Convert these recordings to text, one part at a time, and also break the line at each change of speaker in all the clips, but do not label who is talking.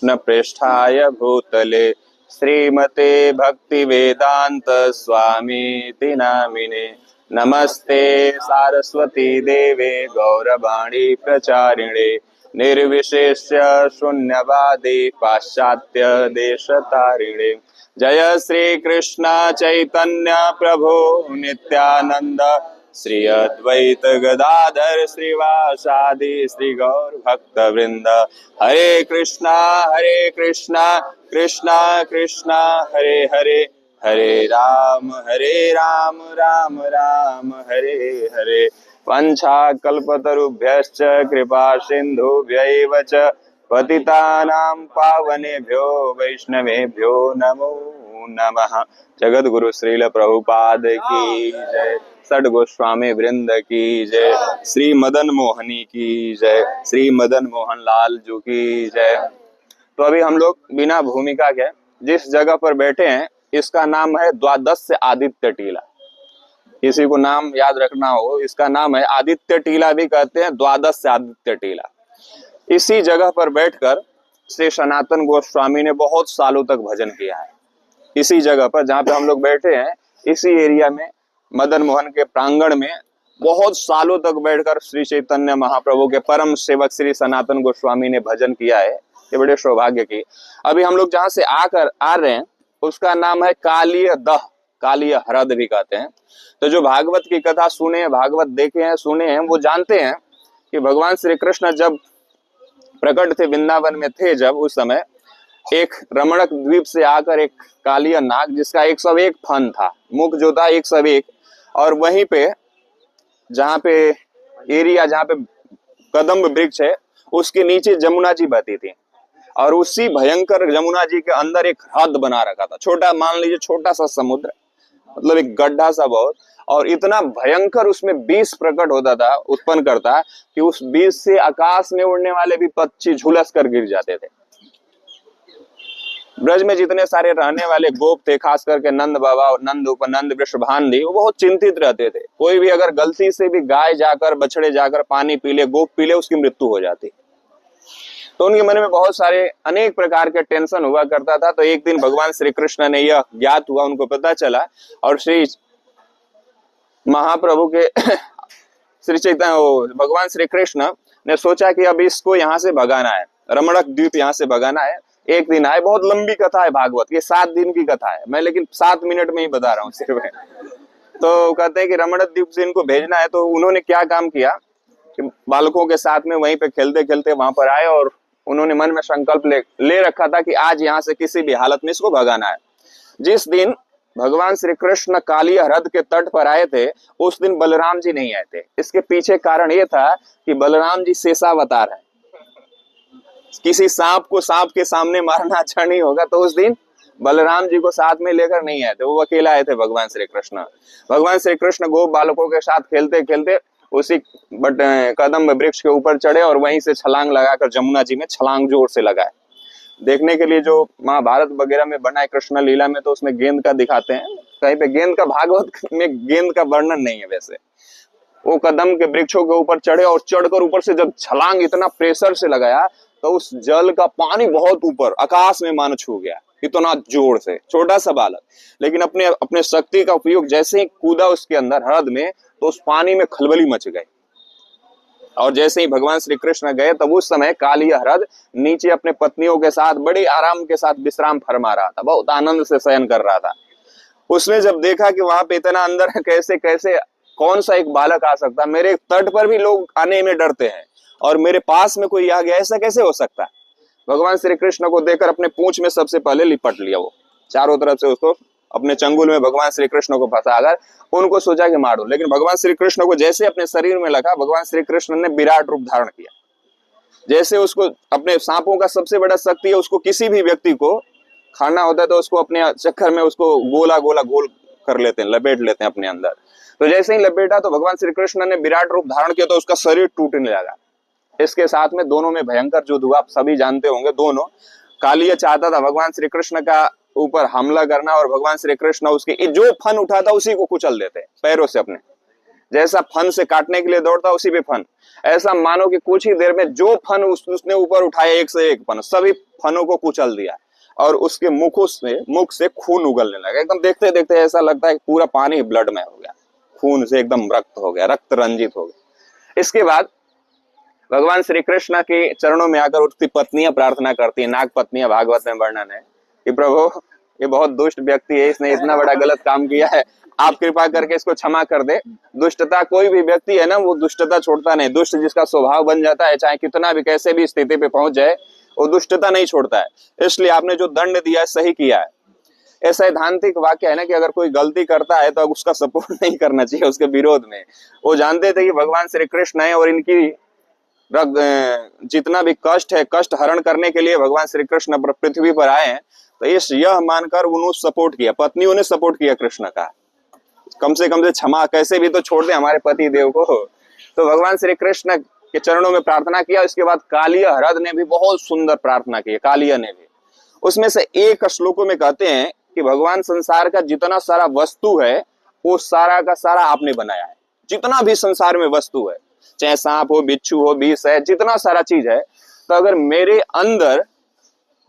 न पृष्ठाय भूतले श्रीमते भक्ति वेदांत स्वामीति नामिने। नमस्ते सारस्वती देवे गौरवाणी प्रचारिणे निर्विशेष्य शून्यवादी पाश्चात्य देशतारिणे। जय श्री कृष्ण चैतन्य प्रभु नित्यानंद श्री अद्वैत गदाधर श्रीवासादि श्री गौर भक्त वृंद। हरे कृष्णा कृष्णा कृष्णा हरे हरे, हरे राम राम राम हरे हरे। वंशा कल्पतरुभ्यश्च कृपा सिन्धुभ्यैव च पतितानां पावनेभ्यो वैष्णवेभ्यो नमो नमः। जगत गुरु श्रील प्रभुपाद की जय, सड गोस्वामी वृंद की जय, श्री मदन मोहनी की जय, श्री मदन मोहन लाल जी की जय। तो अभी हम लोग बिना भूमिका के जिस जगह पर बैठे हैं इसका नाम है द्वादश आदित्य टीला। किसी को नाम याद रखना हो, इसका नाम है आदित्य टीला भी कहते हैं, द्वादश आदित्य टीला। इसी जगह पर बैठकर श्री सनातन गोस्वामी ने बहुत सालों तक भजन किया है। इसी जगह पर जहाँ पे हम लोग बैठे हैं, इसी एरिया में मदन मोहन के प्रांगण में बहुत सालों तक बैठकर श्री चैतन्य महाप्रभु के परम सेवक श्री सनातन गोस्वामी ने भजन किया है। ये बड़े सौभाग्य की। अभी हम लोग जहाँ से आ रहे हैं उसका नाम है कालिय दह, कालिय ह्रद भी कहते हैं। तो जो भागवत की कथा सुने हैं, भागवत देखे हैं, सुने हैं, वो जानते हैं कि भगवान श्री कृष्ण जब प्रकट थे वृंदावन में थे, जब उस समय एक रमणक द्वीप से आकर एक कालिय नाग जिसका 101 फन था, मुख जो था 101, और वहीं पे जहाँ पे एरिया जहाँ पे कदम्ब वृक्ष है उसके नीचे जमुना जी बहती थी, और उसी भयंकर जमुना जी के अंदर एक हद बना रखा था। छोटा, मान लीजिए छोटा सा समुद्र, मतलब एक गड्ढा सा बहुत, और इतना भयंकर उसमें विष प्रकट होता था, उत्पन्न करता कि उस विष से आकाश में उड़ने वाले भी पक्षी झुलस कर गिर जाते थे। ब्रज में जितने सारे रहने वाले गोप थे, खास करके नंद बाबा और नंद उपनंद वृषभानंदी, वो बहुत चिंतित रहते थे। कोई भी अगर गलती से भी गाय जाकर, बछड़े जाकर पानी पी ले, गोप पी ले, उसकी मृत्यु हो जाती। तो उनके मन में बहुत सारे अनेक प्रकार के टेंशन हुआ करता था। तो एक दिन भगवान श्री कृष्ण ने यह ज्ञात हुआ, उनको पता चला, और श्री महाप्रभु के श्री चैतन्य भगवान श्री कृष्ण ने सोचा कि अब इसको यहाँ से भगाना है, रमणक द्वीप यहाँ से भगाना है। एक दिन आए, बहुत लंबी कथा है भागवत की, 7 दिन की कथा है, मैं लेकिन 7 मिनट में ही बता रहा हूँ सिर्फ। तो कहते हैं कि रमणक द्वीप से इनको भेजना है। तो उन्होंने क्या काम किया कि बालकों के साथ में वहीं पे खेलते खेलते वहां पर आए, और उन्होंने मन में संकल्प ले रखा था कि आज यहाँ से किसी भी हालत में इसको भगाना है। जिस दिन भगवान श्री कृष्ण कालिय ह्रद के तट पर आए थे, उस दिन बलराम जी नहीं आए थे। इसके पीछे कारण ये था कि बलराम जी शेषावतार है, किसी सांप को सांप के सामने मारना अच्छा नहीं होगा, तो उस दिन बलराम जी को साथ में लेकर नहीं आए थे, वो अकेला आए थे भगवान श्री कृष्ण। भगवान श्री कृष्ण गोप बालकों के साथ खेलते खेलते उसी कदम वृक्ष के ऊपर चढ़े और वहीं से छलांग लगाकर जमुना जी में छलांग जोर से लगाए। देखने के लिए जो महाभारत वगैरह में बना है कृष्ण लीला में, तो उसमें गेंद का दिखाते हैं, कहीं पे गेंद का, भागवत में गेंद का वर्णन नहीं है। वैसे वो कदम के वृक्षों के ऊपर चढ़े और चढ़कर ऊपर से जब छलांग इतना प्रेशर से लगाया तो उस जल का पानी बहुत ऊपर आकाश में मानो छू गया, इतना जोर से। छोटा सा बालक, लेकिन अपने शक्ति का उपयोग जैसे ही कूदा उसके अंदर ह्रद में, तो उस पानी में खलबली मच गई। और जैसे ही भगवान श्री कृष्ण गए, तब उस समय कालिय ह्रद नीचे अपने पत्नियों के साथ बड़े आराम के साथ विश्राम फरमा रहा था, बहुत आनंद से शयन कर रहा था। उसने जब देखा कि वहां पे इतना अंदर कैसे कैसे कौन सा एक बालक आ सकता, मेरे तट पर भी लोग आने में डरते हैं और मेरे पास में कोई आ गया, ऐसा कैसे हो सकता है। भगवान श्री कृष्ण को देखकर अपने पूंछ में सबसे पहले लिपट लिया, वो चारों तरफ से उसको अपने चंगुल में भगवान श्री कृष्ण को फंसाकर उनको सोचा कि मारो। लेकिन भगवान श्री कृष्ण को जैसे अपने शरीर में लगा, भगवान श्री कृष्ण ने विराट रूप धारण किया। जैसे उसको अपने सांपों का सबसे बड़ा शक्ति है, उसको किसी भी व्यक्ति को खाना होता है तो उसको अपने चक्कर में उसको गोला गोला गोल कर लेते हैं, लपेट लेते हैं अपने अंदर। तो जैसे ही लपेटा तो भगवान श्री कृष्ण ने विराट रूप धारण किया, तो उसका शरीर टूटने लगा। इसके साथ में दोनों में भयंकर युद्ध हुआ, आप सभी जानते होंगे। दोनों, कालिय चाहता था भगवान श्री कृष्ण का ऊपर हमला करना, और भगवान श्री कृष्ण उसके जो फन उठाता उसी को कुचल देते पैरों से अपने। जैसा फन से काटने के लिए दौड़ता उसी पे फन, ऐसा मानो कि कुछ ही देर में जो फन उसने ऊपर उठाया, एक से एक फन, सभी फनों को कुचल दिया और उसके मुख से खून उगलने लगा। एकदम देखते देखते ऐसा लगता है कि पूरा पानी ब्लड में हो गया, खून से एकदम रक्त हो गया, रक्त रंजित हो गया। इसके बाद भगवान श्री कृष्ण के चरणों में आकर उसकी पत्नियां प्रार्थना करती है, नाग पत्नियां, भागवत में वर्णन है कि प्रभु ये बहुत दुष्ट व्यक्ति है, इसने इतना बड़ा गलत काम किया है, आप कृपा करके इसको क्षमा कर दे। दुष्टता, कोई भी व्यक्ति है ना वो दुष्टता छोड़ता नहीं, दुष्ट जिसका स्वभाव बन जाता है चाहे कितना भी कैसे भी स्थिति पे पहुंच जाए वो दुष्टता नहीं छोड़ता है। इसलिए आपने जो दंड दिया है सही किया है। ऐसा सैद्धांतिक वाक्य है ना कि अगर कोई गलती करता है तो अब उसका सपोर्ट नहीं करना चाहिए, उसके विरोध में। वो जानते थे कि भगवान श्री कृष्ण है और इनकी जितना भी कष्ट है, कष्ट हरण करने के लिए भगवान श्री कृष्ण पृथ्वी पर आए हैं, तो यह मानकर उन्होंने सपोर्ट किया, पत्नियों ने सपोर्ट किया कृष्ण का, कम से क्षमा कैसे भी तो छोड़ दे हमारे पति देव को। तो भगवान श्री कृष्ण के चरणों में प्रार्थना किया। इसके बाद कालिया हृद ने भी बहुत सुंदर प्रार्थना की, कालिया ने भी। उसमें से एक श्लोकों में कहते हैं कि भगवान संसार का जितना सारा वस्तु है वो सारा का सारा आपने बनाया है। जितना भी संसार में वस्तु है, चाहे सांप हो, बिच्छू हो, विष है, जितना सारा चीज है, तो अगर मेरे अंदर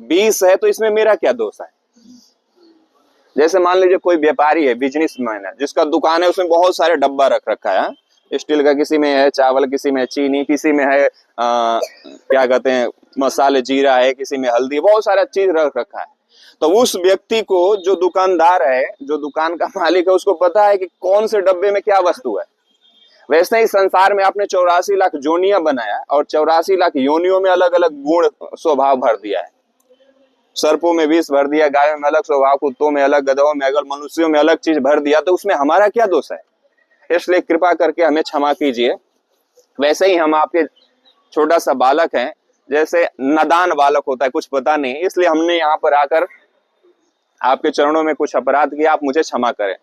विष है तो इसमें मेरा क्या दोष है। जैसे मान लीजिए कोई व्यापारी है, बिजनेसमैन है, जिसका दुकान है, उसमें बहुत सारे डब्बा रख रखा है, स्टील का, किसी में है चावल, किसी में चीनी, किसी में है क्या कहते हैं मसाले, जीरा है, किसी में हल्दी, बहुत सारा चीज रख रखा है। तो उस व्यक्ति को, जो दुकानदार है, जो दुकान का मालिक है, उसको पता है कि कौन से डब्बे में क्या वस्तु है। वैसे ही संसार में आपने 84 लाख जोनियां बनाया और 84 लाख योनियों में अलग अलग गुण स्वभाव भर दिया है। सर्पों में विष भर दिया, गायों में अलग स्वभाव, कुत्तों में अलग, गधों में अलग, मनुष्यों में अलग चीज भर दिया, तो उसमें हमारा क्या दोष है। इसलिए कृपा करके हमें क्षमा कीजिए। वैसे ही हम आपके छोटा सा बालक हैं, जैसे नादान बालक होता है, कुछ पता नहीं, इसलिए हमने यहाँ पर आकर आपके चरणों में कुछ अपराध किया, आप मुझे क्षमा करें।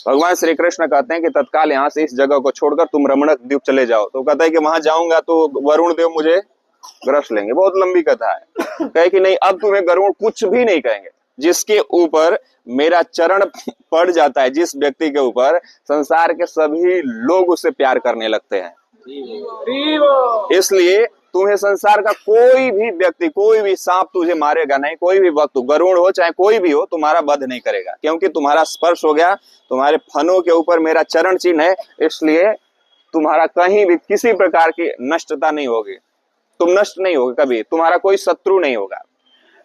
भगवान श्री कृष्ण कहते हैं कि तत्काल यहाँ से इस जगह को छोड़कर तुम रमणक द्वीप चले जाओ। तो कहता है कि वहां जाऊंगा तो वरुण देव मुझे ग्रस लेंगे। बहुत लंबी कथा है। कहे कि नहीं, अब तुम्हें गरुड़ कुछ भी नहीं कहेंगे। जिसके ऊपर मेरा चरण पड़ जाता है, जिस व्यक्ति के ऊपर, संसार के सभी लोग उससे प्यार करने लगते हैं। इसलिए तुम्हें संसार का कोई भी व्यक्ति, कोई भी सांप तुझे मारेगा नहीं, कोई भी वक्त, गरुड़ हो चाहे कोई भी हो, तुम्हारा वध नहीं करेगा, क्योंकि तुम्हारा स्पर्श हो गया, तुम्हारे फनों के ऊपर मेरा चरण चिन्ह है। इसलिए तुम्हारा कहीं भी किसी प्रकार की नष्टता नहीं होगी, तुम नष्ट नहीं होगे कभी, तुम्हारा कोई शत्रु नहीं होगा।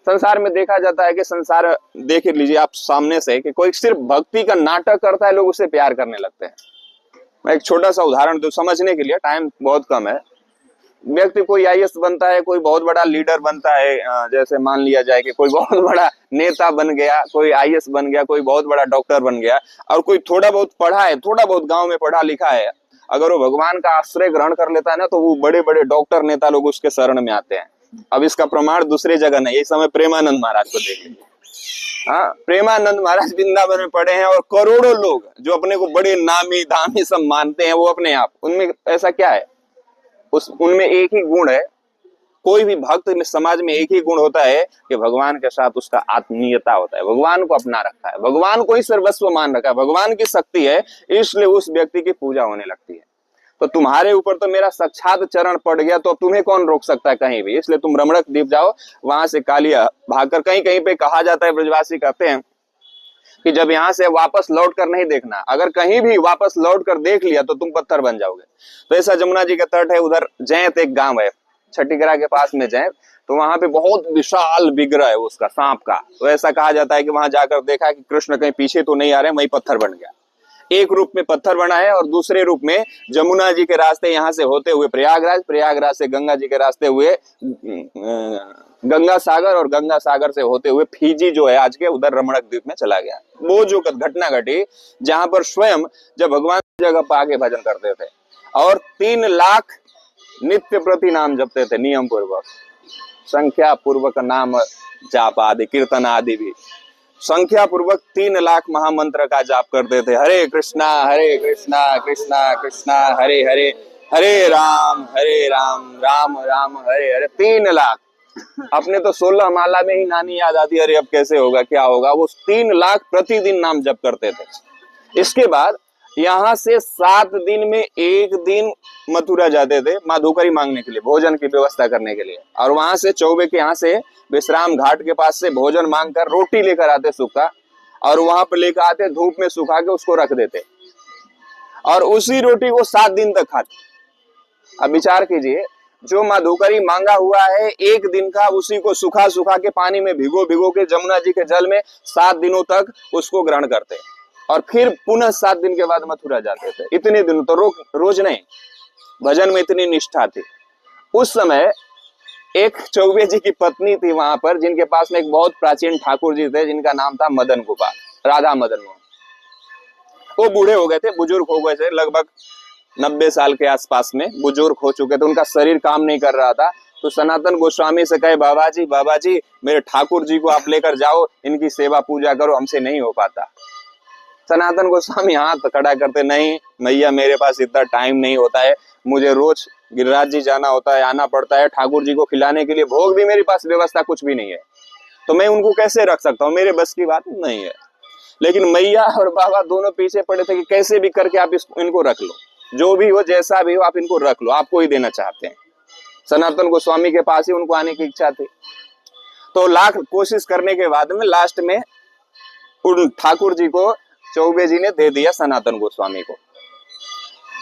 संसार में देखा जाता है कि संसार, देख लीजिए आप सामने से, कि कोई सिर्फ भक्ति का नाटक करता है, लोग उसे प्यार करने लगते हैं। मैं एक छोटा सा उदाहरण दूं समझने के लिए, टाइम बहुत कम है। व्यक्ति कोई आईएएस बनता है, कोई बहुत बड़ा लीडर बनता है, जैसे मान लिया जाए कि कोई बहुत बड़ा नेता बन गया, कोई आईएएस बन गया, कोई बहुत बड़ा डॉक्टर बन गया, और कोई थोड़ा बहुत पढ़ा है, थोड़ा बहुत गांव में पढ़ा लिखा है, अगर वो भगवान का आश्रय ग्रहण कर लेता है ना, तो वो बड़े बड़े डॉक्टर नेता लोग उसके शरण में आते हैं। अब इसका प्रमाण दूसरी जगह नहीं, इस समय प्रेमानंद महाराज को देख लीजिए। हाँ, प्रेमानंद महाराज वृंदावन में पढ़े हैं, और करोड़ों लोग जो अपने को बड़े नामी दामी सब मानते हैं, वो अपने आप, उनमें ऐसा क्या है, उनमें एक ही गुण है। कोई भी भक्त में, समाज में एक ही गुण होता है कि भगवान के साथ उसका आत्मीयता होता है, भगवान को अपना रखा है, भगवान को ही सर्वस्व मान रखा है, भगवान की शक्ति है, इसलिए उस व्यक्ति की पूजा होने लगती है। तो तुम्हारे ऊपर तो मेरा साक्षात चरण पड़ गया, तो तुम्हें कौन रोक सकता है कहीं भी। इसलिए तुम रमणक द्वीप जाओ, वहां से कालिया भागकर, कहीं कहीं पे कहा जाता है, ब्रजवासी कहते हैं कि जब यहाँ से वापस लौट कर नहीं देखना, अगर कहीं भी वापस लौट कर देख लिया तो तुम पत्थर बन जाओगे। तो ऐसा जमुना जी का तट है, उधर जैत एक गांव है, छठीगरा के पास में जैत, तो वहां पे बहुत विशाल विग्रह है उसका, सांप का। तो ऐसा कहा जाता है कि वहां जाकर देखा कि कृष्ण कहीं पीछे तो नहीं आ रहे, वही पत्थर बन गया। एक रूप में पत्थर बना है, और दूसरे रूप में जमुना जी के रास्ते यहाँ से होते हुए प्रयागराज, प्रयागराज से गंगा जी के रास्ते हुए गंगा सागर, और गंगा सागर से होते हुए फिजी जो है आज के, उधर रमणक द्वीप में चला गया। वो जो घटना घटी, जहां पर स्वयं जब भगवान जगह पर आके भजन करते थे, और 3 लाख नित्य प्रति नाम जपते थे, नियम पूर्वक, संख्या पूर्वक नाम जाप आदि, कीर्तन आदि भी संख्या पूर्वक 3 लाख महामंत्र का जाप करते थे। हरे कृष्णा कृष्णा कृष्णा हरे हरे, हरे राम राम राम हरे हरे। 3 लाख। अपने तो 16 माला में ही नानी याद आती, अरे अब कैसे होगा, क्या होगा। वो 3 लाख प्रतिदिन नाम जप करते थे। इसके बाद यहाँ से 7 दिन में एक दिन मथुरा जाते थे माधुकरी मांगने के लिए, भोजन की व्यवस्था करने के लिए। और वहां से चौबे के यहाँ से विश्राम घाट के पास से भोजन मांगकर रोटी लेकर आते सूखा, और वहां पर लेकर आते धूप में सुखा के उसको रख देते, और उसी रोटी को 7 दिन तक खाते। अब विचार कीजिए, जो माधुकरी मांगा हुआ है एक दिन का, उसी को सुखा सुखा के पानी में भिगो भिगो के जमुना जी के जल में 7 दिनों तक उसको ग्रहण करते, और फिर पुनः 7 दिन के बाद मथुरा जाते थे। इतने दिन तो रोज नहीं, भजन में इतनी निष्ठा थी। उस समय एक चौबे जी की पत्नी थी वहां पर, जिनके पास में एक बहुत प्राचीन ठाकुर जी थे, जिनका नाम था मदन गोपाल, राधा मदन मोहन। वो बूढ़े हो गए थे, बुजुर्ग हो गए थे, लगभग 90 साल के आसपास में बुजुर्ग हो चुके थे, उनका शरीर काम नहीं कर रहा था। तो सनातन गोस्वामी से कहे, बाबा जी मेरे ठाकुर जी को आप लेकर जाओ, इनकी सेवा पूजा करो, हमसे नहीं हो पाता। सनातन गोस्वामी हाथ खड़ा करते, नहीं मैया मेरे पास इतना टाइम नहीं होता है, मुझे रोज गिरिराज जी जाना होता है, आना पड़ता है, ठाकुर जी को खिलाने के लिए भोग भी मेरे पास व्यवस्था कुछ भी नहीं है, तो मैं उनको कैसे रख सकता हूँ, मेरे बस की बात नहीं है। लेकिन मैया और बाबा दोनों पीछे पड़े थे कि कैसे भी करके आप इनको रख लो, जो भी हो जैसा भी हो आप इनको रख लो, आपको ही देना चाहते हैं। सनातन गोस्वामी के पास ही उनको आने की इच्छा थी। तो लाख कोशिश करने के बाद में लास्ट में उन ठाकुर जी को चौबे जी ने दे दिया सनातन गोस्वामी को।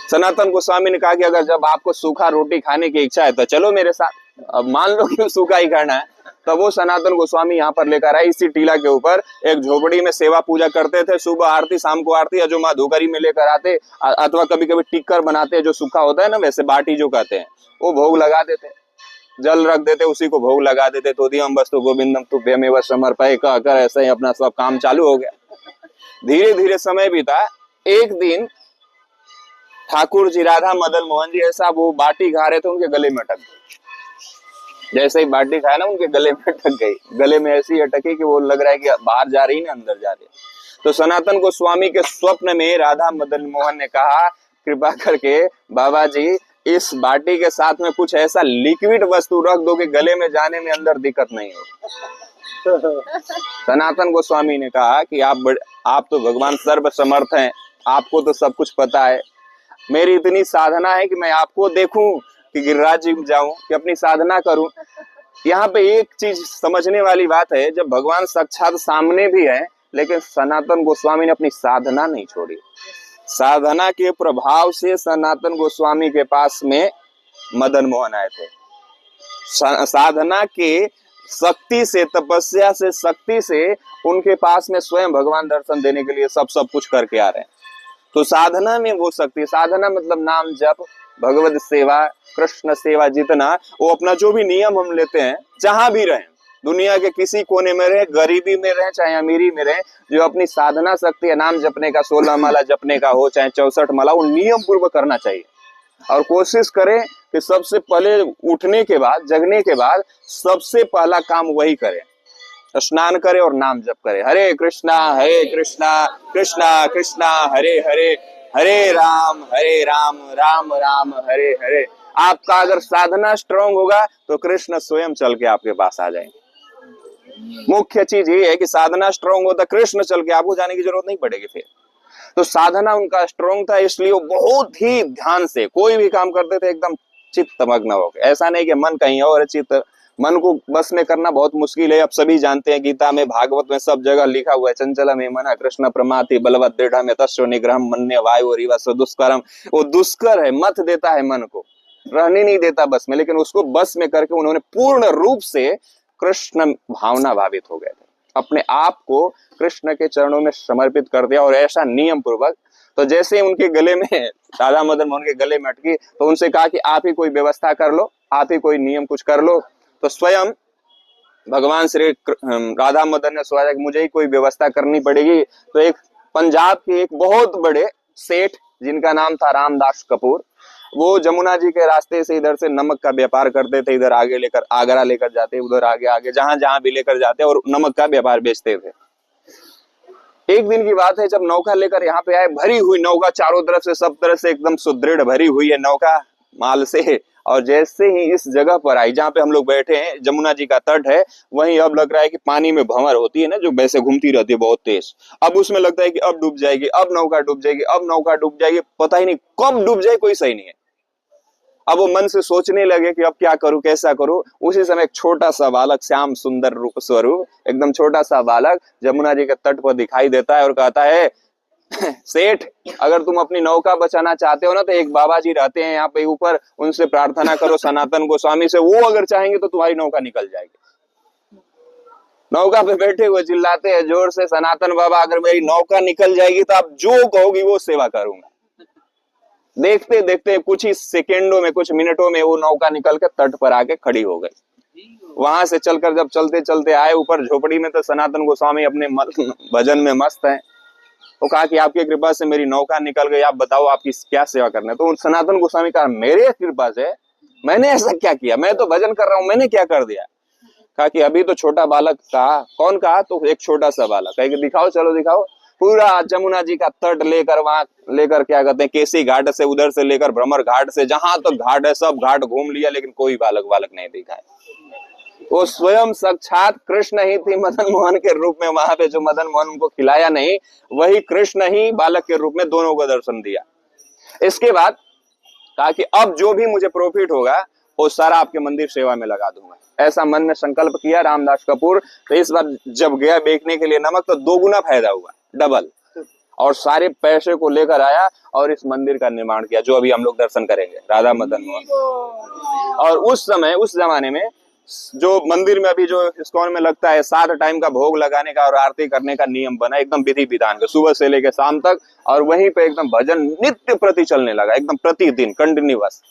सनातन गोस्वामी ने कहा कि अगर जब आपको सूखा रोटी खाने की इच्छा है तो चलो मेरे साथ। अब मान लो कि सूखा ही खाना है, तब वो सनातन गोस्वामी यहाँ पर लेकर आए, इसी टीला के ऊपर एक झोपड़ी में सेवा पूजा करते थे। सुबह आरती, शाम को आरती, या जो माधुकरी में लेकर आते, अथवा कभी कभी टिक्कर बनाते, जो सूखा होता है ना, वैसे बाटी जो कहते हैं, वो भोग लगा देते, जल रख देते, उसी को भोग लगा देते। तो दियम वस्तु गोविंदम तुभ्यमेव समर्पय कहकर ऐसे ही अपना सब काम चालू हो गया। धीरे धीरे समय बीता। एक दिन ठाकुर जी, राधा मदन मोहन जी ऐसा वो बाटी खा रहे थे, उनके गले में अटक गई। जैसे ही बाटी खाया ना, उनके गले में अटक गई। गले में ऐसी अटकी कि वो लग रहा है कि बाहर जा रही ना अंदर जा रही। तो सनातन गोस्वामी के स्वप्न में राधा मदन मोहन ने कहा, कृपा करके बाबा जी इस बाटी के साथ में कुछ ऐसा लिक्विड वस्तु रख दो कि गले में जाने में अंदर दिक्कत नहीं हो। सनातन गोस्वामी ने कहा कि आप तो भगवान सर्व समर्थ हैं, आपको तो सब कुछ पता है। मेरी इतनी साधना है कि मैं आपको देखूं, कि गिरिराज जी जाऊं, कि अपनी साधना करूं। यहाँ पे एक चीज समझने वाली बात है, जब भगवान साक्षात सामने भी है, लेकिन सनातन गोस्वामी ने अपनी साधना नहीं छोड़ी। साधना के प्रभाव से सनातन गोस्वामी के पास में मदन मोहन आए थे। साधना के शक्ति से, तपस्या से, शक्ति से उनके पास में स्वयं भगवान दर्शन देने के लिए सब कुछ करके आ रहे हैं। तो साधना में वो शक्ति, साधना मतलब नाम जप, भगवत सेवा, कृष्ण सेवा, जितना वो अपना जो भी नियम हम लेते हैं, जहां भी रहें, दुनिया के किसी कोने में रहे, गरीबी में रहे चाहे अमीरी में रहे, जो अपनी साधना शक्ति है, नाम जपने का 16 माला जपने का हो चाहे 64 माला, वो नियम पूर्वक करना चाहिए। और कोशिश करें कि सबसे पहले उठने के बाद, जगने के बाद सबसे पहला काम वही करें, स्नान करे और नाम जप करे। हरे कृष्णा कृष्णा कृष्णा हरे हरे, हरे राम राम राम हरे हरे। आपका अगर साधना स्ट्रांग होगा तो कृष्ण स्वयं चल के आपके पास आ जाएंगे। मुख्य चीज ये है कि साधना स्ट्रांग होता, कृष्ण चल के, आपको जाने की जरूरत नहीं पड़ेगी फिर। तो साधना उनका स्ट्रांग था, इसलिए वो बहुत ही ध्यान से कोई भी काम करते थे, एकदम चित्तमग्न हो गए। ऐसा नहीं कि मन कहीं और, चित्त मन को बस में करना बहुत मुश्किल है। अब सभी जानते हैं, गीता में, भागवत में, सब जगह लिखा हुआ है, चंचल में मना कृष्ण प्रमाति बलवत दृढ़ में तस्व निग्रहम मन्य वायु रिवा दुष्करम। वो दुष्कर है, मत देता है मन को, रहने नहीं देता बस में, लेकिन उसको बस में करके उन्होंने पूर्ण रूप से कृष्ण भावना भावित हो गए थे, अपने आप को कृष्ण के चरणों में समर्पित कर दिया, और ऐसा नियम पूर्वक। तो जैसे उनके गले में, राधा मदन मोहन के गले में अटकी, तो उनसे कहा कि आप ही कोई व्यवस्था कर लो, आप ही कोई नियम कुछ कर लो। तो स्वयं भगवान श्री राधा मदन ने सोचा कि मुझे ही कोई व्यवस्था करनी पड़ेगी। तो एक पंजाब के एक बहुत बड़े सेठ, जिनका नाम था रामदास कपूर, वो जमुना जी के रास्ते से इधर से नमक का व्यापार करते थे, इधर आगे लेकर आगरा लेकर जाते, उधर आगे आगे जहां जहां भी लेकर जाते, और नमक का व्यापार बेचते थे। एक दिन की बात है, जब नौका लेकर यहाँ पे आए, भरी हुई नौका, चारों तरफ से, सब तरफ से एकदम सुदृढ़ भरी हुई है नौका माल से, और जैसे ही इस जगह पर आई जहाँ पे हम लोग बैठे हैं, जमुना जी का तट है, वहीं अब लग रहा है कि पानी में भंवर होती है ना, जो वैसे घूमती रहती है बहुत तेज, अब उसमें लगता है कि अब डूब जाएगी, अब नौका डूब जाएगी, अब नौका डूब जाएगी, पता ही नहीं कब डूब जाए कोई सही नहीं है। अब वो मन से सोचने लगे कि अब क्या करूं, कैसा करूं। उसी समय एक छोटा सा बालक, श्याम सुंदर रूप स्वरूप, एकदम छोटा सा बालक जमुना जी के तट पर दिखाई देता है और कहता है, सेठ, अगर तुम अपनी नौका बचाना चाहते हो ना, तो एक बाबा जी रहते हैं यहाँ पे ऊपर, उनसे प्रार्थना करो सनातन गोस्वामी से, वो अगर चाहेंगे तो तुम्हारी नौका निकल जाएगी। नौका पे बैठे हुए चिल्लाते हैं जोर से, सनातन बाबा, अगर मेरी नौका निकल जाएगी तो आप जो कहोगी वो सेवा करूंगा। देखते देखते कुछ ही सेकेंडों में, कुछ मिनटों में वो नौका निकल के तट पर आके खड़ी हो गई। वहां से चलकर जब चलते चलते आए ऊपर झोपड़ी में, तो सनातन गोस्वामी अपने भजन में मस्त है। वो कहा कि आपकी कृपा से मेरी नौका निकल गई, आप बताओ आपकी क्या सेवा करना है। तो सनातन गोस्वामी कहा, मेरे कृपा से? मैंने ऐसा क्या किया, मैं तो भजन कर रहा हूं, मैंने क्या कर दिया? कहा कि अभी तो छोटा बालक कहा। कौन कहा? तो एक छोटा सा बालक। कहा कि दिखाओ, चलो दिखाओ। पूरा जमुना जी का तट लेकर, वहां लेकर, क्या कहते हैं, केसी घाट से, उधर से लेकर भ्रमर घाट से, जहां तक घाट है सब घाट घूम लिया, लेकिन कोई बालक नहीं दिखा है। वो स्वयं साक्षात कृष्ण ही थी मदन मोहन के रूप में, वहां पे जो मदन मोहन उनको खिलाया नहीं, वही कृष्ण ही बालक के रूप में दोनों को दर्शन दिया। इसके बाद कहा कि अब जो भी मुझे प्रॉफिट होगा वो सारा आपके मंदिर सेवा में लगा दूंगा। ऐसा मन में संकल्प किया रामदास कपूर। तो इस बार जब गया बेचने के लिए नमक, तो 2 गुना फायदा हुआ, डबल, और सारे पैसे को लेकर आया और इस मंदिर का निर्माण किया, जो अभी हम लोग दर्शन करेंगे, राधा मदन मोहन। और उस समय, उस जमाने में जो मंदिर में अभी जो इस्कॉन में लगता है 7 टाइम का भोग लगाने का और आरती करने का नियम बना, एकदम विधि विधान का, सुबह से लेकर शाम तक। और वहीं पे एकदम भजन नित्य प्रति चलने लगा, एकदम प्रतिदिन कंटिन्यूअस।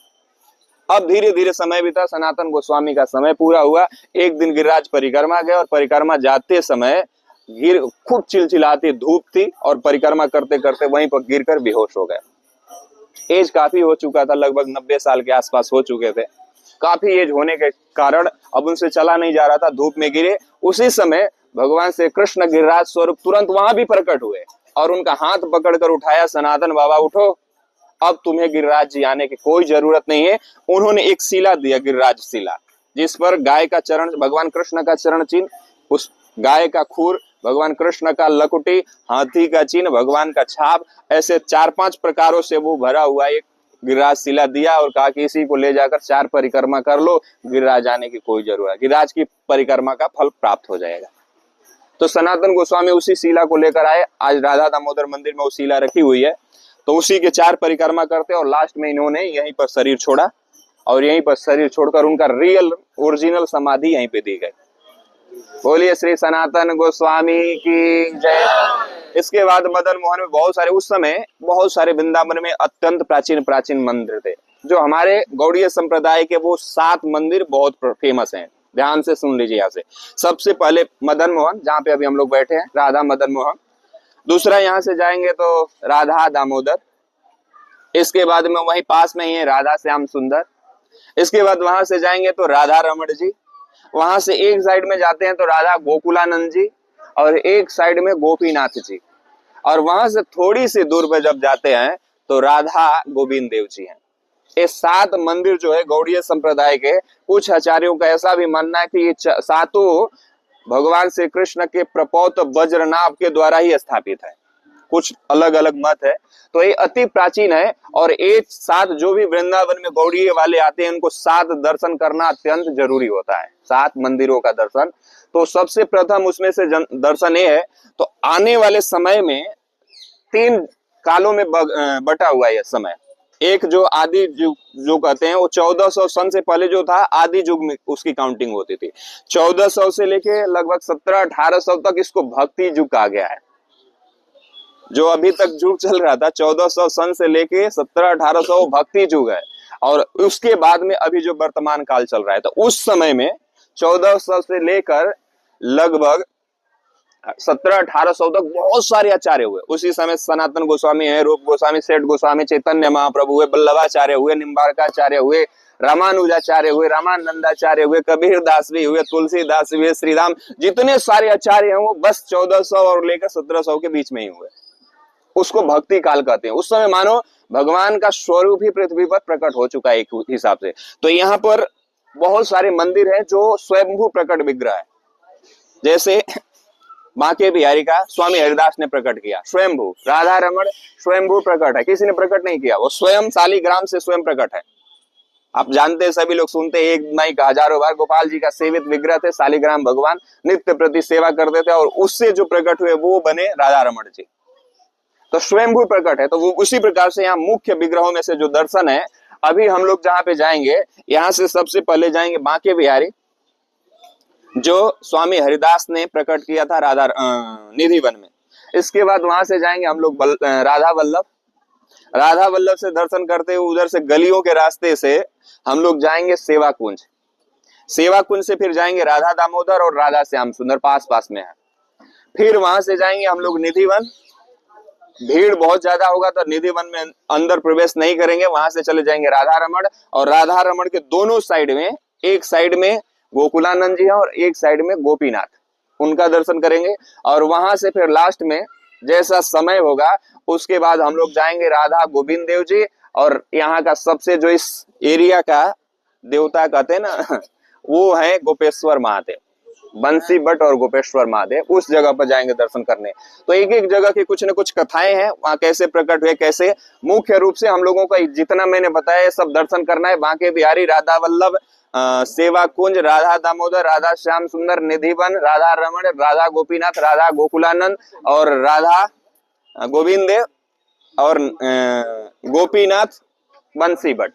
अब धीरे धीरे समय बीता, सनातन गोस्वामी का समय पूरा हुआ। एक दिन गिरिराज परिक्रमा गए और परिक्रमा जाते समय खूब चिलचिलाती धूप थी और परिक्रमा करते करते वहीं पर गिरकर बेहोश हो गए। एज काफी हो चुका था, लगभग 90 साल के आसपास हो चुके थे। काफी एज होने के कारण अब उनसे चला नहीं जा रहा था, धूप में गिरे। उसी समय भगवान श्री कृष्ण गिरिराज स्वरूप तुरंत वहां भी प्रकट हुए और उनका हाथ पकड़कर उठाया, सनातन बाबा उठो, अब तुम्हें गिरिराज जी आने की कोई जरूरत नहीं है। उन्होंने एक शिला दिया, गिरिराज शिला, जिस पर गाय का चरण, भगवान कृष्ण का चरण चिन्ह, उस गाय का खूर, भगवान कृष्ण का लकुटी, हाथी का चिन्ह, भगवान का छाप, ऐसे 4-5 प्रकारों से वो भरा हुआ एक गिरिराज शिला दिया और कहा कि इसी को ले जाकर 4 परिक्रमा कर लो, गिरिराज आने की कोई जरूरत, गिरिराज की परिक्रमा का फल प्राप्त हो जाएगा। तो सनातन गोस्वामी उसी शिला को लेकर आए। आज राधा दामोदर मंदिर में वो शिला रखी हुई है। तो उसी के 4 परिक्रमा करते और लास्ट में इन्होंने यहीं पर शरीर छोड़ा और यहीं पर शरीर छोड़कर उनका रियल ओरिजिनल समाधि यहीं पे दी गई। बोलिए श्री सनातन गोस्वामी की जय। इसके बाद मदन मोहन में बहुत सारे, उस समय बहुत सारे वृंदावन में अत्यंत प्राचीन मंदिर थे। जो हमारे गौड़ीय संप्रदाय के वो 7 मंदिर बहुत फेमस हैं, ध्यान से सुन लीजिए। यहाँ से सबसे पहले मदन मोहन, जहाँ पे अभी हम लोग बैठे हैं, राधा मदन मोहन। दूसरा यहाँ से जाएंगे तो राधा दामोदर। इसके बाद में वहीं पास में ही है राधा श्याम सुंदर। इसके बाद वहां से जाएंगे तो राधा रमण जी। वहां से एक साइड में जाते हैं तो राधा गोकुलानंद जी और एक साइड में गोपीनाथ जी। और वहां से थोड़ी सी दूर पे जब जाते हैं तो राधा गोविंद देव जी हैं। ये 7 मंदिर जो है गौड़ीय संप्रदाय के, कुछ आचार्यों का ऐसा भी मानना है कि ये 7 भगवान श्री कृष्ण के प्रपौत्र वज्रनाभ के द्वारा ही स्थापित है। कुछ अलग अलग मत है। तो ये अति प्राचीन है। और एक साथ जो भी वृंदावन में गौड़ीय वाले आते हैं, उनको 7 दर्शन करना अत्यंत जरूरी होता है, 7 मंदिरों का दर्शन। तो सबसे प्रथम उसमें से दर्शन ये है। तो आने वाले समय में 3 कालों में बटा हुआ है समय। एक जो आदि युग जो कहते हैं, वो 1400 सन से पहले जो था, आदि युग में उसकी काउंटिंग होती थी। 1400 से लेके लगभग 1700-1800 तक इसको भक्ति युग कहा गया है। जो अभी तक युग चल रहा था 1400 सन से लेके 1700-1800 वो भक्ति युग है। और उसके बाद में अभी जो वर्तमान काल चल रहा है, तो उस समय में 1400 से लेकर लगभग 1700-1800 तक बहुत सारे आचार्य हुए। उसी समय सनातन गोस्वामी है, रूप गोस्वामी, सेठ गोस्वामी, चैतन्य महाप्रभु हुए, बल्लभाचार्य हुए, निम्बारकाचार्य हुए, रामानुजाचार्य हुए, रामानंदाचार्य हुए, कबीर दास भी हुए, तुलसीदास भी हुए, श्रीराम, जितने सारे आचार्य हैं वो बस 1400 और लेकर 1700 के बीच में ही हुए। उसको भक्ति काल कहते हैं। उस समय मानो भगवान का स्वरूप ही पृथ्वी पर प्रकट हो चुका है एक हिसाब से। तो यहाँ पर बहुत सारे मंदिर हैं जो स्वयंभू प्रकट विग्रह है। जैसे बांके बिहारी का स्वामी हरिदास ने प्रकट किया, स्वयंभू। राधा रमण स्वयंभू प्रकट है, किसी ने प्रकट नहीं किया, वो स्वयं शालिग्राम से स्वयं प्रकट है। आप जानते हैं, सभी लोग सुनते हैं, एक नहीं हजारों बार गोपाल जी का सेवित विग्रह थे शालिग्राम भगवान, नित्य प्रति सेवा करते थे और उससे जो प्रकट हुए वो बने राधा रमण जी। तो स्वयंभू प्रकट है। तो वो उसी प्रकार से यहाँ मुख्य विग्रहों में से जो दर्शन है, अभी हम लोग जहाँ पे जाएंगे, यहाँ से सबसे पहले जाएंगे बांके बिहारी, जो स्वामी हरिदास ने प्रकट किया था राधा निधि वन में। इसके बाद वहां से जाएंगे हम लोग राधा वल्लभ। राधा वल्लभ से दर्शन करते हुए उधर से गलियों के रास्ते से हम लोग जाएंगे सेवा कुंज। सेवा कुंज से फिर जाएंगे राधा दामोदर और राधा श्याम सुंदर, पास पास में है। फिर वहां से जाएंगे हम लोग निधि वन। भीड़ बहुत ज्यादा होगा तो निधि वन में अंदर प्रवेश नहीं करेंगे, वहां से चले जाएंगे राधा रमण। और राधा रमण के दोनों साइड में, एक साइड में गोकुलानंद जी है और एक साइड में गोपीनाथ, उनका दर्शन करेंगे। और वहां से फिर लास्ट में जैसा समय होगा उसके बाद हम लोग जाएंगे राधा गोविंद देव जी। और यहाँ का सबसे जो इस एरिया का देवता कहते हैं ना, वो है गोपेश्वर महादेव, बंसी भट्ट और गोपेश्वर महादेव, उस जगह पर जाएंगे दर्शन करने। तो एक एक जगह की कुछ न कुछ कथाएं हैं, वहां कैसे प्रकट हुए, कैसे। मुख्य रूप से हम लोगों का जितना मैंने बताया सब दर्शन करना है। बांके बिहारी, राधा वल्लभ, सेवा कुंज, राधा दामोदर, राधा श्याम सुंदर, निधि वन, राधा रमण, राधा गोपीनाथ, राधा गोकुलानंद और राधा गोविंद देव और गोपीनाथ बंसी भट्ट,